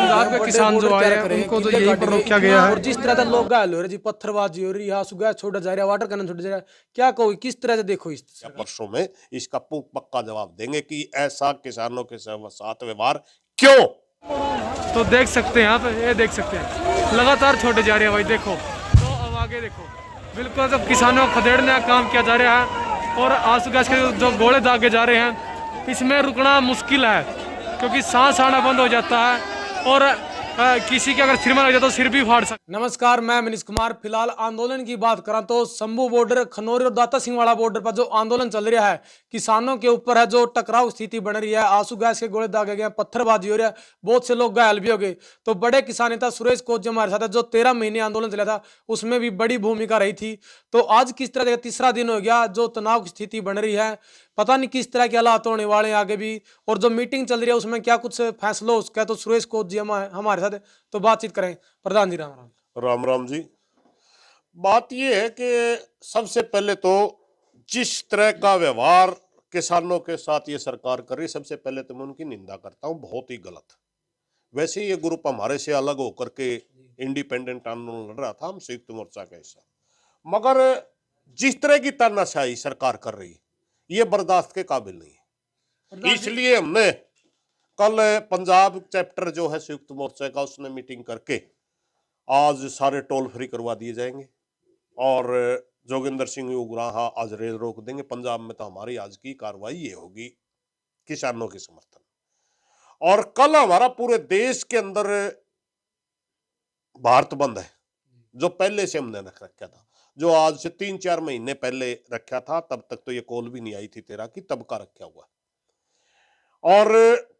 पंजाब के किसान जो आए हैं उनको तो यही पर रोका गया है। और जिस तरह से लोग घायल हो रहे जी, पत्थरबाजी हो रही है, सुगह छोड़ा जा रहा है, वाटर कैनन छोड़ा जा रहा है, क्या कहो किस तरह से देखो इस वर्षों में इसका पक्का जवाब देंगे कि ऐसा किसानों के साथ व्यवहार क्यों। तो देख सकते हैं आप, ये देख सकते हैं लगातार छोड़े जा रहे हैं भाई। देखो तो अब आगे देखो, बिल्कुल जब किसानों को खदेड़ने का काम किया जा रहा है और आंसू गैस के जो गोले दागे जा रहे हैं, इसमें रुकना मुश्किल है क्योंकि सांस आना बंद हो जाता है और किसी के अगर सिर में लग जाए तो सिर भी फाड़ सकता। नमस्कार, मैं मनीष कुमार। फिलहाल आंदोलन की बात करा तो शंभू बॉर्डर, खनौरी और दाता सिंह वाला बॉर्डर पर जो आंदोलन चल रहा है, किसानों के ऊपर है जो टकराव स्थिति बन रही है, आंसू गैस के गोले दागे गए, पत्थरबाजी हो रही है, बहुत से लोग घायल भी हो गए। तो बड़े किसान नेता सुरेश कोच जो हमारे साथ है, जो 13 महीने आंदोलन चला था, उसमें भी बड़ी भूमिका रही थी। तो आज किस तरह का तीसरा दिन हो गया, जो तनाव की स्थिति बन रही है, पता नहीं किस तरह के हालात होने वाले हैं आगे भी, और जो मीटिंग चल रही है उसमें क्या कुछ फैसला हो उसका। तो सुरेश कोच जी हमारे साथ, तो बातचीत करें। प्रधान जी राम राम। राम राम जी। बात यह है कि सबसे पहले तो जिस तरह का व्यवहार किसानों के साथ ये सरकार कर रही, सबसे पहले तो मैं उनकी निंदा करता हूँ, बहुत ही गलत। वैसे ये ग्रुप हमारे से अलग होकर के इंडिपेंडेंट आंदोलन लड़ रहा था, हम संयुक्त मोर्चा का हिस्सा, मगर जिस तरह की तानाशाही सरकार कर रही है ये बर्दाश्त के काबिल नहीं है। इसलिए हमने कल पंजाब चैप्टर जो है संयुक्त मोर्चा का, उसने मीटिंग करके आज सारे टोल फ्री करवा दिए जाएंगे और जोगिंदर सिंह उग्राहा आज रेल रोक देंगे पंजाब में। तो हमारी आज की कार्रवाई ये होगी किसानों के समर्थन। और कल हमारा पूरे देश के अंदर भारत बंद है, जो पहले से हमने रख रखा था, जो आज से 3-4 महीने पहले रखा था, तब तक तो ये कॉल भी नहीं आई थी तेरा की, तब का रखा हुआ। और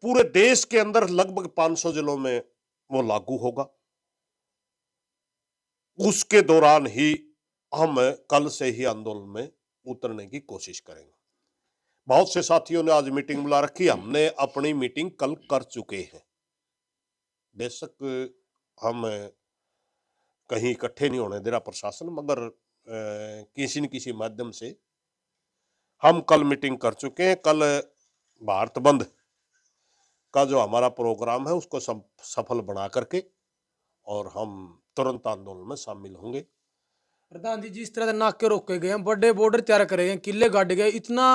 पूरे देश के अंदर लगभग 500 जिलों में वो लागू होगा। उसके दौरान ही हम कल से ही आंदोलन में उतरने की कोशिश करेंगे। बहुत से साथियों ने आज मीटिंग बुला रखी, हमने अपनी मीटिंग कल कर चुके हैं। बेशक हम कहीं इकट्ठे नहीं होने दे रहा प्रशासन, मगर किसी न किसी माध्यम से हम कल मीटिंग कर चुके हैं। कल भारत बंद का जो हमारा प्रोग्राम है उसको सफल बना करके और हम तुरंत आंदोलन में शामिल होंगे। प्रधान जी, जिस तरह से नाके रोके गए हैं, बड़े बॉर्डर तैयार करे गए, किले गाड़े गए, इतना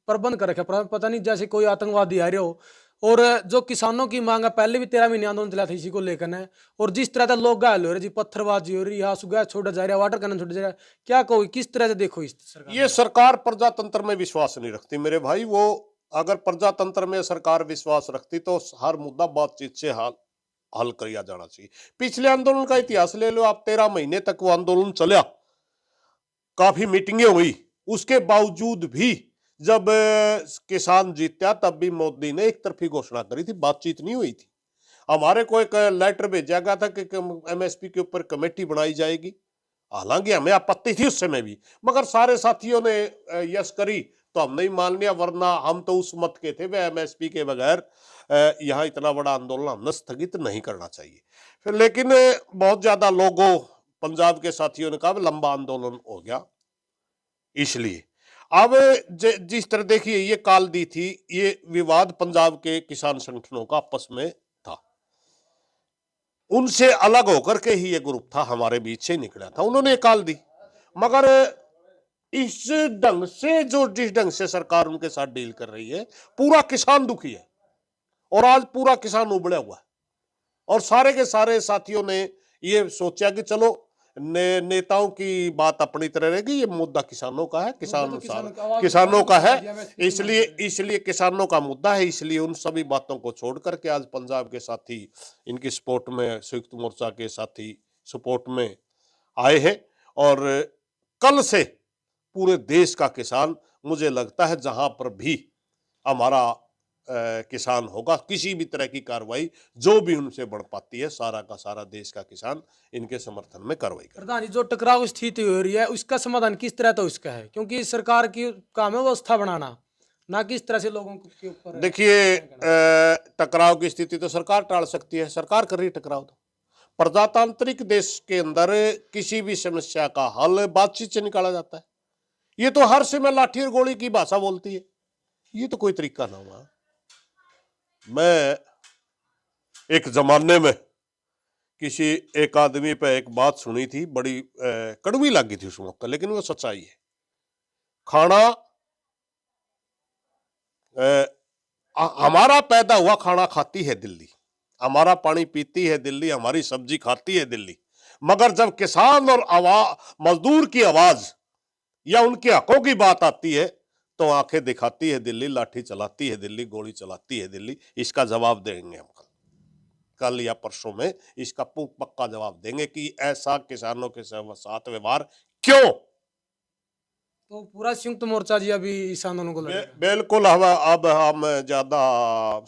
प्रबंध कर रखा, पता नहीं जैसे कोई आतंकवादी आ रहे हो। और जो किसानों की मांग है, पहले भी 13 महीने आंदोलन चला था इसी को लेकर है, और जिस तरह से लोग घायल हो रहे जी, पत्थरबाजी हो रही है, सुगह छोड़ा जा रहा है, वाटर कैनन छोड़ा जा रहा है, क्या कहो किस तरह से देखो इस सरकार? ये सरकार प्रजातंत्र में विश्वास नहीं रखती मेरे भाई। वो अगर प्रजातंत्र में सरकार विश्वास रखती तो हर मुद्दा बातचीत से हल किया जाना चाहिए। पिछले आंदोलन का इतिहास ले लो आप, 13 महीने तक वो आंदोलन चला, काफी मीटिंगें हुई, उसके बावजूद भी जब किसान जीता तब भी मोदी ने एक तरफी घोषणा करी थी, बातचीत नहीं हुई थी। हमारे को एक लेटर भेजा गया था कि एमएसपी के ऊपर कमेटी बनाई जाएगी, हालांकि हमें आपत्ति थी उस समय भी, मगर सारे साथियों ने यस करी तो हमने ही मान लिया, वरना हम तो उस मत के थे वे एमएसपी के बगैर यहाँ इतना बड़ा आंदोलन हमने स्थगित नहीं करना चाहिए। फिर लेकिन बहुत ज्यादा लोगों, पंजाब के साथियों ने कहा लंबा आंदोलन हो गया, इसलिए अब जिस तरह देखिए ये काल दी थी, ये विवाद पंजाब के किसान संगठनों का आपस में था, उनसे अलग होकर के ही ये ग्रुप था, हमारे बीच से निकला था, उन्होंने काल दी। मगर इस ढंग से जिस ढंग से सरकार उनके साथ डील कर रही है, पूरा किसान दुखी है और आज पूरा किसान उबड़ा हुआ है। और सारे के सारे साथियों ने ये सोचा कि चलो नेताओं की बात अपनी तरह रहेगी, ये मुद्दा किसानों का है, किसानों का है, इसलिए किसानों का मुद्दा है, इसलिए उन सभी बातों को छोड़ करके आज पंजाब के साथी इनकी सपोर्ट में, संयुक्त मोर्चा के साथी सपोर्ट में आए हैं। और कल से पूरे देश का किसान, मुझे लगता है जहां पर भी हमारा किसान होगा, किसी भी तरह की कार्रवाई जो भी उनसे बढ़ पाती है, सारा का सारा देश का किसान इनके समर्थन में कार्रवाई करेगा। प्रधान जी, जो टकराव स्थिति हो रही है उसका समाधान किस तरह तो इसका है, क्योंकि सरकार की काम है व्यवस्था बनाना, ना किस तरह से लोगों के ऊपर। देखिए टकराव की स्थिति तो सरकार टाल सकती है, सरकार कर रही टकराव। तो प्रजातांत्रिक देश के अंदर किसी भी समस्या का हल बातचीत से निकाला जाता है। ये तो हर समय लाठी और गोली की भाषा बोलती है, ये तो कोई तरीका ना हुआ। मैं एक जमाने में किसी एक आदमी पे एक बात सुनी थी, बड़ी कड़वी लगी थी उस मौके, लेकिन वो सच्चाई है। खाना हमारा पैदा हुआ खाना खाती है दिल्ली, हमारा पानी पीती है दिल्ली, हमारी सब्जी खाती है दिल्ली, मगर जब किसान और मजदूर की आवाज या उनके हकों की बात आती है तो आंखें दिखाती है दिल्ली, लाठी चलाती है दिल्ली, गोली चलाती है दिल्ली। इसका जवाब देंगे हम कल या परसों में, इसका पक्का जवाब देंगे कि ऐसा किसानों के साथ व्यवहार क्यों। तो पूरा संयुक्त मोर्चा जी अभी इस आंदोलन को लड़ेगा? बिल्कुल। अब हम ज्यादा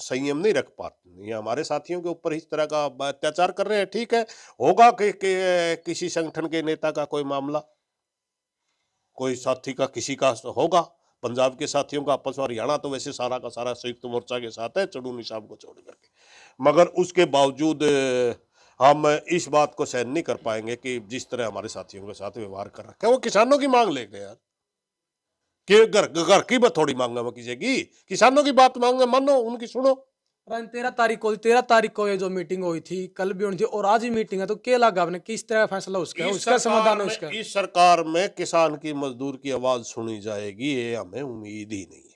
संयम नहीं रख पाते, ये हमारे साथियों के ऊपर इस तरह का अत्याचार कर रहे हैं। ठीक है, होगा कि किसी संगठन के नेता का कोई मामला, कोई साथी का, किसी का होगा, पंजाब के साथियों का आपस में, हरियाणा तो वैसे सारा का सारा संयुक्त मोर्चा के साथ है चढ़ू निशाब को छोड़ करके, मगर उसके बावजूद हम इस बात को सहन नहीं कर पाएंगे कि जिस तरह हमारे साथियों के साथ व्यवहार कर रखा है। वो किसानों की मांग लेके यार, कि घर की बात थोड़ी मांगा मैं किसी की, किसानों की बात मांगे, मानो उनकी सुनो। 13 तारीख को ये जो मीटिंग हुई थी, कल भी हुई थी और आज भी मीटिंग है, तो क्या लगा आपने किस तरह का फैसला उसका समाधान है उसका? इस सरकार में किसान की, मजदूर की आवाज सुनी जाएगी, ये हमें उम्मीद ही नहीं है।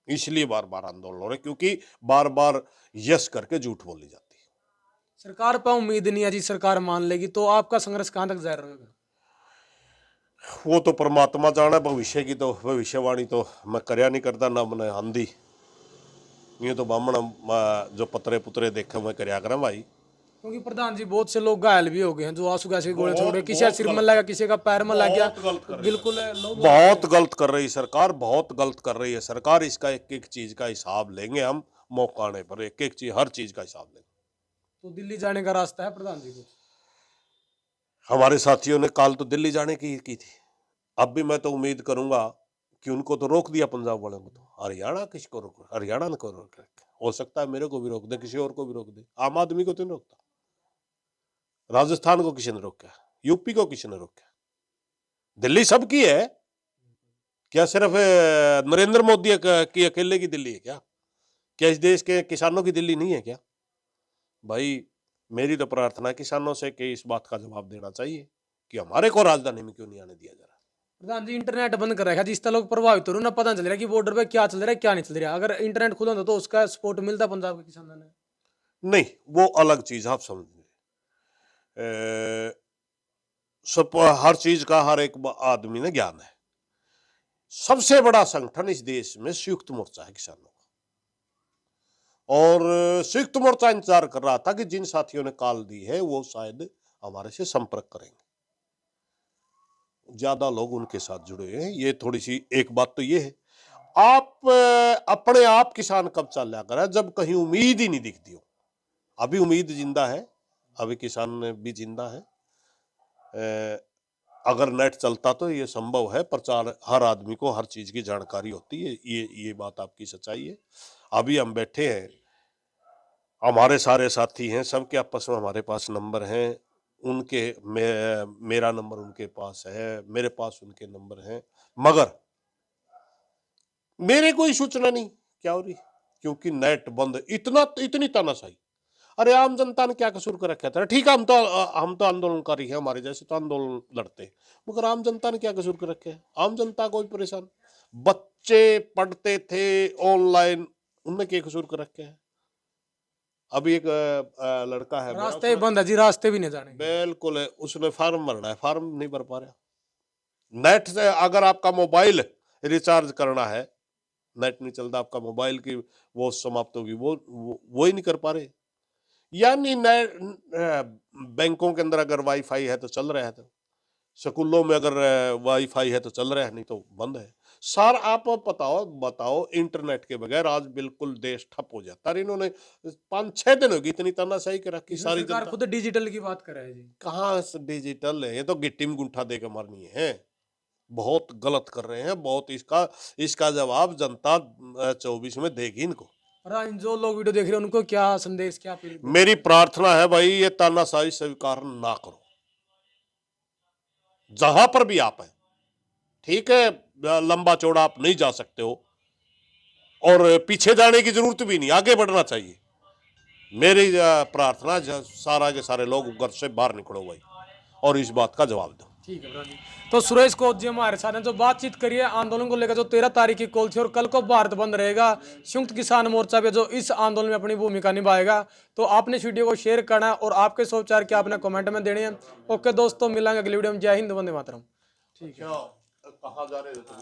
इसलिए बार बार आंदोलन हो रहे, क्योंकि बार बार यस करके झूठ बोली जाती है। सरकार पर उम्मीद नहीं है जी, सरकार मान लेगी तो आपका संघर्ष कहां तक जारी रहेगा? वो तो परमात्मा जाने, भविष्य की तो भविष्यवाणी तो मैं करया नहीं करता, ना मैंने आंधी, ये तो बामण जो पतरे पुतरे देखे मैं करया करा भाई। क्योंकि प्रधान जी बहुत से लोग घायल भी हो गए हैं, जो आंसू गैस के गोले छोड़ रहे, किसी का सिर में लगा, किसी का पैर में लग गया। बिल्कुल बहुत गलत कर रही सरकार, बहुत गलत कर रही है सरकार। इसका एक एक चीज का हिसाब लेंगे हम, मौका आने पर एक एक चीज, हर चीज का हिसाब लेंगे। तो दिल्ली जाने का रास्ता है प्रधान जी को? हमारे साथियों ने काल तो दिल्ली जाने की थी, अब भी मैं तो उम्मीद करूंगा कि उनको तो रोक दिया पंजाब वालों को, तो हरियाणा किसको रोक, हरियाणा को रोक, हो सकता है मेरे को भी रोक दे, किसी और को भी रोक दे। आम आदमी को तो नहीं रोकता, राजस्थान को किसी ने रोका, यूपी को किसी ने रोका, दिल्ली सबकी है क्या? सिर्फ नरेंद्र मोदी की अकेले की दिल्ली है क्या? क्या इस देश के किसानों की दिल्ली नहीं है क्या? भाई मेरी तो प्रार्थना है किसानों से कि इस बात का जवाब देना चाहिए कि हमारे को राजधानी में क्यों नहीं आने दिया जा रहा। प्रधान जी इंटरनेट बंद कर रखा, जिस तरह लोग प्रभावित हो रहे हैं, पता नहीं चल रहा कि बॉर्डर पे क्या चल रहा है क्या नहीं चल रहा। अगर इंटरनेट खुला होता तो उसका सपोर्ट मिलता पंजाब के किसानों ने? नहीं, वो अलग चीज आप समझिए। सब हर चीज का हर एक आदमी ने ज्ञान है। सबसे बड़ा संगठन इस देश में संयुक्त मोर्चा है किसानों का, और संयुक्त मोर्चा इंतजार कर रहा था कि जिन साथियों ने कॉल दी है वो शायद हमारे से संपर्क करेंगे। ज्यादा लोग उनके साथ जुड़े हैं। ये थोड़ी सी एक बात तो ये है, आप अपने आप किसान कब चल लिया करें जब कहीं उम्मीद ही नहीं दिखती हो। अभी उम्मीद जिंदा है, अभी किसान भी जिंदा है। अगर नेट चलता तो ये संभव है, प्रचार हर आदमी को हर चीज की जानकारी होती है, ये बात आपकी सच्चाई है। अभी हम बैठे हैं, हमारे सारे साथी हैं, सबके आपस में हमारे पास नंबर हैं, उनके मेरा नंबर उनके पास है, मेरे पास उनके नंबर हैं, मगर मेरे कोई सूचना नहीं क्या हो रही, क्योंकि नेट बंद। इतनी तानाशाही। अरे आम जनता ने क्या कसूर कर रखा था? ठीक है, हम तो आंदोलनकारी हैं, हमारे जैसे तो आंदोलन लड़ते हैं, मगर आम जनता ने क्या कसूर कर रखे है? आम जनता को भी परेशान, बच्चे पढ़ते थे ऑनलाइन, उनने क्या कसूर कर रखे है? अभी एक लड़का है, रास्ते बंद है जी, रास्ते भी नहीं जाने। बिल्कुल है, उसने फॉर्म भरना है, फॉर्म नहीं भर पा रहा। नेट से अगर आपका मोबाइल रिचार्ज करना है, नेट नहीं चलता, आपका मोबाइल की वो समाप्त होगी, वो ही नहीं कर पा रहे। यानी बैंकों के अंदर अगर वाईफाई है तो चल रहा है, तो स्कूलों में अगर वाईफाई है तो चल रहा है, नहीं तो बंद है। सर आप बताओ इंटरनेट के बगैर आज बिल्कुल देश ठप हो जाता है। इन्होंने 5-6 दिन होगी इतनी तानाशाही कर रखी सारी सरकार खुद डिजिटल की बात कर रहा है जी। कहाँ से डिजिटल है? ये तो गिट्टी में गुंठा दे के मरनी है। बहुत गलत कर रहे हैं, बहुत। इसका जवाब जनता 24 में देगी इनको। जो लोग वीडियो देख रहे हैं उनको क्या संदेश, क्या अपील? मेरी प्रार्थना है भाई, ये तानाशाही स्वीकार ना करो, जहां पर भी आप हैं। ठीक है, लंबा चौड़ा आप नहीं जा सकते हो, और पीछे जाने की जरूरत भी नहीं, आगे बढ़ना चाहिए। मेरी प्रार्थना है, सारा के सारे लोग घर से बाहर निकलो भाई और इस बात का जवाब दो। ठीक है प्रधान जी। तो सुरेश कोच जी हमारे साथ हैं, जो बातचीत करिए आंदोलन को लेकर, जो 13 तारीख की कॉल थी और कल को भारत बंद रहेगा, संयुक्त किसान मोर्चा पे जो इस आंदोलन में अपनी भूमिका निभाएगा। तो आपने इस वीडियो को शेयर करना है और आपके सोच विचार क्या आपने कमेंट में देने हैं। ओके दोस्तों, मिलेंगे अगली वीडियो में। जय हिंद, वंदे मातरम। कहाँ जा रहे हो तुम?